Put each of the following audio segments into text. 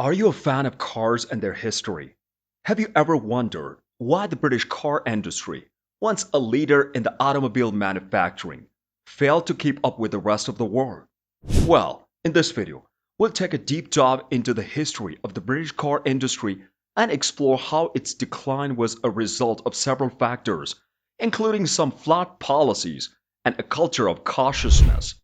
Are you a fan of cars and their history? Have you ever wondered why the British car industry, once a leader in the automobile manufacturing, failed to keep up with the rest of the world? Well, in this video, we'll take a deep dive into the history of the British car industry and explore how its decline was a result of several factors, including some flawed policies and a culture of cautiousness.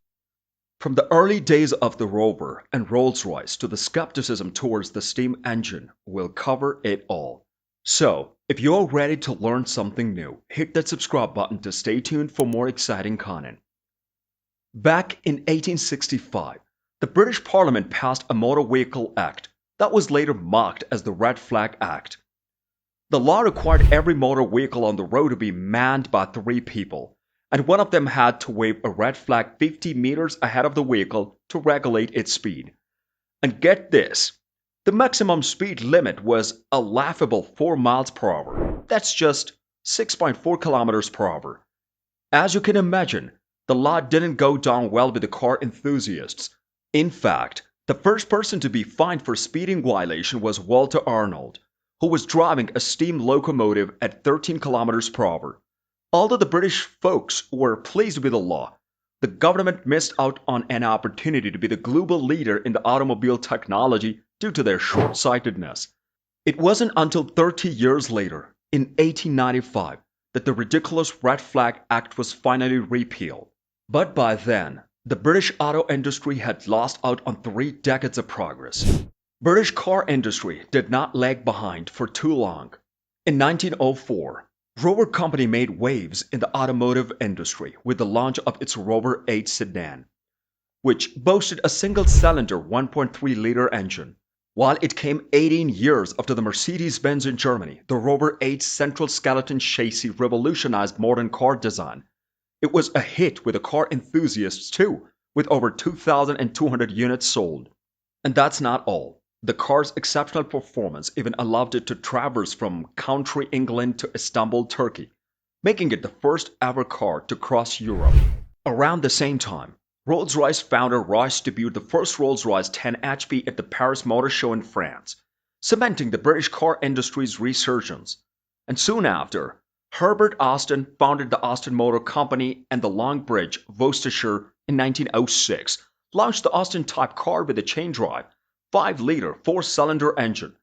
From the early days of the Rover and Rolls-Royce to the skepticism towards the steam engine, we'll cover it all. So, if you're ready to learn something new, hit that subscribe button to stay tuned for more exciting content. Back in 1865, the British Parliament passed a Motor Vehicle Act that was later mocked as the Red Flag Act. The law required every motor vehicle on the road to be manned by 3 people, and one of them had to wave a red flag 50 meters ahead of the vehicle to regulate its speed. And get this, the maximum speed limit was a laughable 4 miles per hour. That's just 6.4 kilometers per hour. As you can imagine, the law didn't go down well with the car enthusiasts. In fact, the first person to be fined for speeding violation was Walter Arnold, who was driving a steam locomotive at 13 kilometers per hour. Although the British folks were pleased with the law, the government missed out on an opportunity to be the global leader in the automobile technology due to their short-sightedness. It wasn't until 30 years later, in 1895, that the ridiculous Red Flag Act was finally repealed. But by then, the British auto industry had lost out on 3 decades of progress. British car industry did not lag behind for too long. In 1904, Rover Company made waves in the automotive industry with the launch of its Rover 8 sedan, which boasted a single-cylinder 1.3-liter engine. While it came 18 years after the Mercedes-Benz in Germany, the Rover 8's central skeleton chassis revolutionized modern car design. It was a hit with the car enthusiasts too, with over 2,200 units sold. And that's not all. The car's exceptional performance even allowed it to traverse from country England to Istanbul, Turkey, making it the first ever car to cross Europe. Around the same time, Rolls-Royce founder Royce debuted the first Rolls-Royce 10 HP at the Paris Motor Show in France, cementing the British car industry's resurgence. And soon after, Herbert Austin founded the Austin Motor Company, and the Longbridge, Worcestershire in 1906 launched the Austin-type car with a chain drive, 5-liter 4-cylinder engine.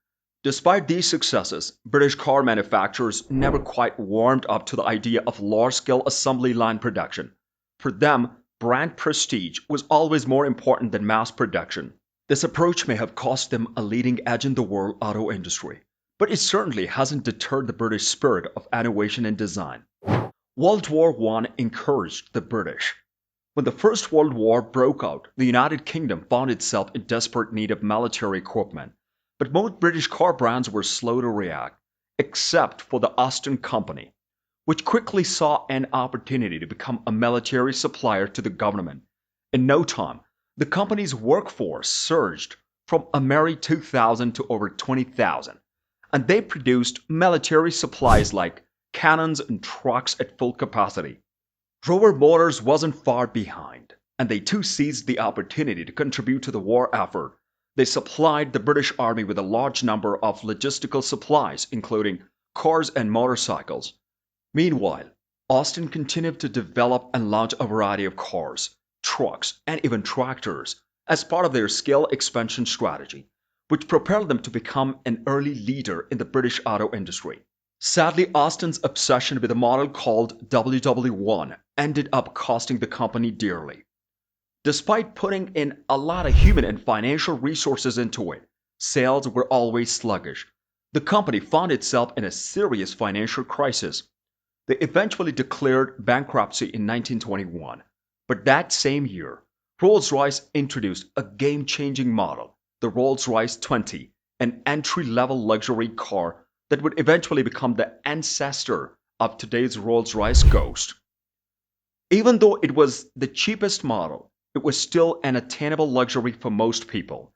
Despite these successes, British car manufacturers never quite warmed up to the idea of large-scale assembly line production. For them, brand prestige was always more important than mass production. This approach may have cost them a leading edge in the world auto industry, but it certainly hasn't deterred the British spirit of innovation and design. World War I encouraged the British. When the First World War broke out, the United Kingdom found itself in desperate need of military equipment, but most British car brands were slow to react, except for the Aston Company, which quickly saw an opportunity to become a military supplier to the government. In no time, the company's workforce surged from a merry 2,000 to over 20,000, and they produced military supplies like cannons and trucks at full capacity. Rover Motors wasn't far behind, and they too seized the opportunity to contribute to the war effort. They supplied the British Army with a large number of logistical supplies, including cars and motorcycles. Meanwhile, Austin continued to develop and launch a variety of cars, trucks, and even tractors as part of their scale expansion strategy, which propelled them to become an early leader in the British auto industry. Sadly, Austin's obsession with a model called WW1 ended up costing the company dearly. Despite putting in a lot of human and financial resources into it, sales were always sluggish. The company found itself in a serious financial crisis. They eventually declared bankruptcy in 1921, but that same year, Rolls-Royce introduced a game-changing model, the Rolls-Royce 20, an entry-level luxury car that would eventually become the ancestor of today's Rolls-Royce Ghost. Even though it was the cheapest model, it was still an attainable luxury for most people.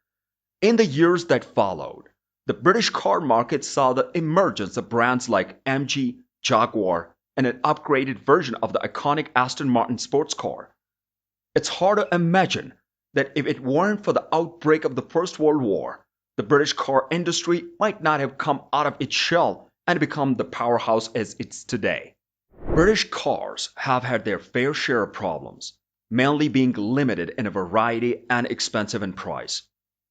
In the years that followed, the British car market saw the emergence of brands like MG, Jaguar, and an upgraded version of the iconic Aston Martin sports car. It's hard to imagine that if it weren't for the outbreak of the First World War, the British car industry might not have come out of its shell and become the powerhouse as it's today. British cars have had their fair share of problems, mainly being limited in a variety and expensive in price.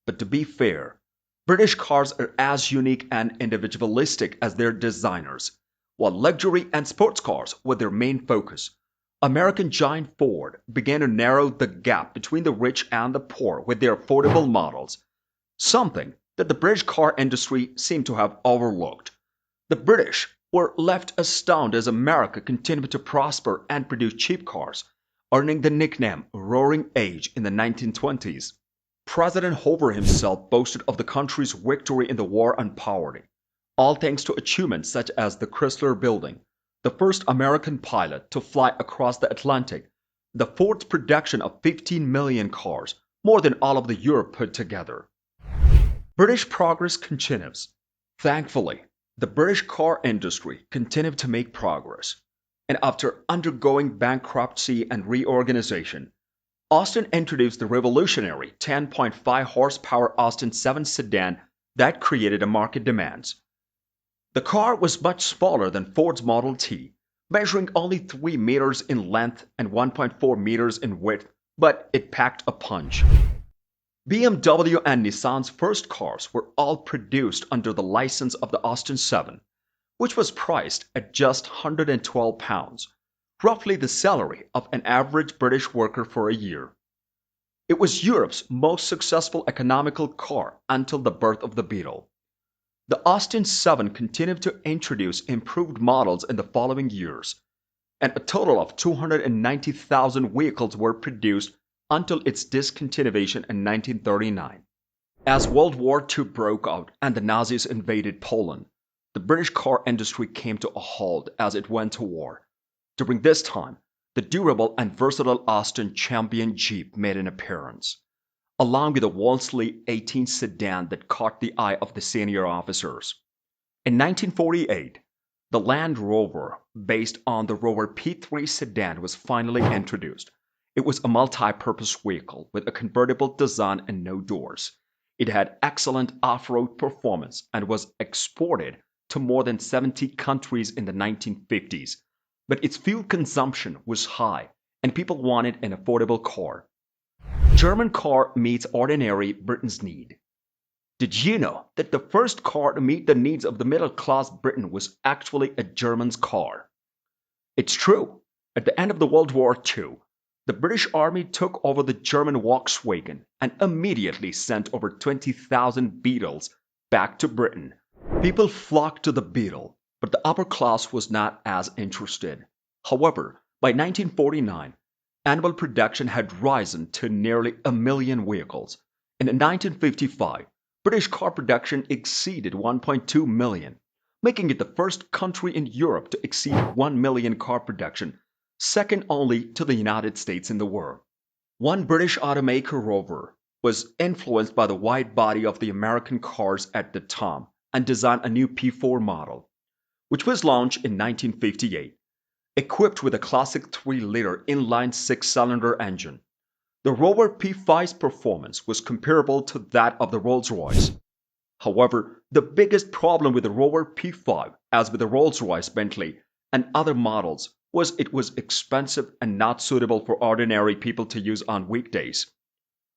But to be fair, British cars are as unique and individualistic as their designers. While luxury and sports cars were their main focus, American giant Ford began to narrow the gap between the rich and the poor with their affordable models, something that the British car industry seemed to have overlooked. The British were left astounded as America continued to prosper and produce cheap cars, earning the nickname Roaring Age in the 1920s. President Hoover himself boasted of the country's victory in the war on poverty, all thanks to achievements such as the Chrysler Building, the first American pilot to fly across the Atlantic, the Ford's production of 15 million cars, more than all of the Europe put together. British progress continues. Thankfully, the British car industry continued to make progress, and after undergoing bankruptcy and reorganization, Austin introduced the revolutionary 10.5 horsepower Austin 7 sedan that created a market demands. The car was much smaller than Ford's Model T, measuring only 3 meters in length and 1.4 meters in width, but it packed a punch. BMW and Nissan's first cars were all produced under the license of the Austin 7, which was priced at just £112, roughly the salary of an average British worker for a year. It was Europe's most successful economical car until the birth of the Beetle. The Austin 7 continued to introduce improved models in the following years, and a total of 290,000 vehicles were produced until its discontinuation in 1939. As World War II broke out and the Nazis invaded Poland, the British car industry came to a halt as it went to war. During this time, the durable and versatile Austin Champion Jeep made an appearance, along with a Wolseley 18 sedan that caught the eye of the senior officers. In 1948, the Land Rover, based on the Rover P3 sedan, was finally introduced. It was a multi-purpose vehicle with a convertible design and no doors. It had excellent off-road performance and was exported to more than 70 countries in the 1950s. But its fuel consumption was high, and people wanted an affordable car. German car meets ordinary Britain's need. Did you know that the first car to meet the needs of the middle-class Britain was actually a German's car? It's true. At the end of the World War II, the British Army took over the German Volkswagen and immediately sent over 20,000 Beetles back to Britain. People flocked to the Beetle, but the upper class was not as interested. However, by 1949, annual production had risen to nearly 1 million vehicles, and in 1955, British car production exceeded 1.2 million, making it the first country in Europe to exceed 1 million car production, second only to the United States in the world. One British automaker, Rover, was influenced by the wide body of the American cars at the time and designed a new P4 model, which was launched in 1958. Equipped with a classic 3-liter inline 6-cylinder engine, the Rover P5's performance was comparable to that of the Rolls-Royce. However, the biggest problem with the Rover P5, as with the Rolls-Royce, Bentley, and other models, was it was expensive and not suitable for ordinary people to use on weekdays.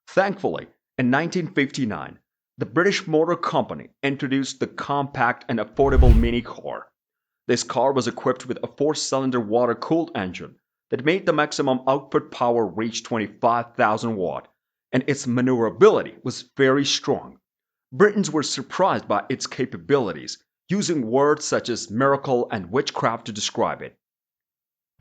Thankfully, in 1959, the British Motor Company introduced the compact and affordable mini car. This car was equipped with a 4-cylinder water-cooled engine that made the maximum output power reach 25,000 watt, and its maneuverability was very strong. Britons were surprised by its capabilities, using words such as miracle and witchcraft to describe it.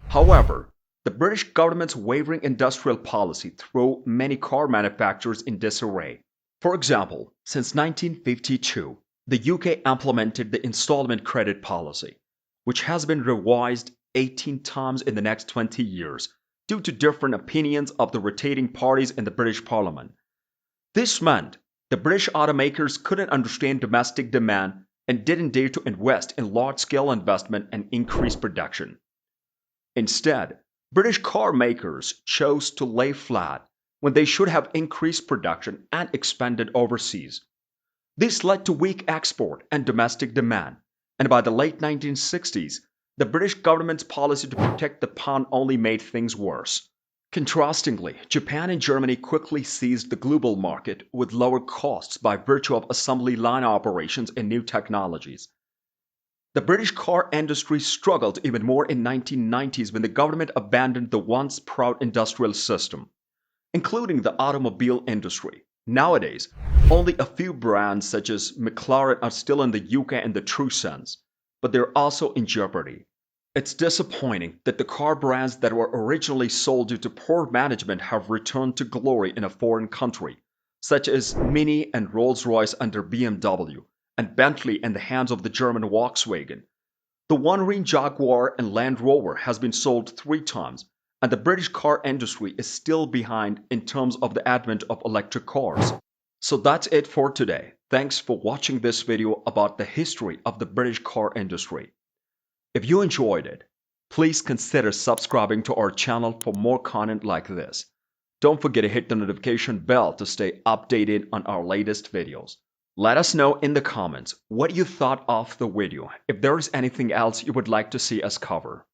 However, the British government's wavering industrial policy threw many car manufacturers in disarray. For example, since 1952, the UK implemented the installment credit policy, which has been revised 18 times in the next 20 years due to different opinions of the rotating parties in the British Parliament. This meant the British automakers couldn't understand domestic demand and didn't dare to invest in large-scale investment and increase production. Instead, British car makers chose to lay flat when they should have increased production and expanded overseas. This led to weak export and domestic demand, and by the late 1960s, the British government's policy to protect the pound only made things worse. Contrastingly, Japan and Germany quickly seized the global market with lower costs by virtue of assembly line operations and new technologies. The British car industry struggled even more in the 1990s when the government abandoned the once proud industrial system, including the automobile industry. Nowadays, only a few brands such as McLaren are still in the UK in the true sense, but they're also in jeopardy. It's disappointing that the car brands that were originally sold due to poor management have returned to glory in a foreign country, such as Mini and Rolls-Royce under BMW, and Bentley in the hands of the German Volkswagen. The one-ring Jaguar and Land Rover has been sold 3 times, and the British car industry is still behind in terms of the advent of electric cars. So that's it for today. Thanks for watching this video about the history of the British car industry. If you enjoyed it, please consider subscribing to our channel for more content like this. Don't forget to hit the notification bell to stay updated on our latest videos. Let us know in the comments what you thought of the video, if there is anything else you would like to see us cover.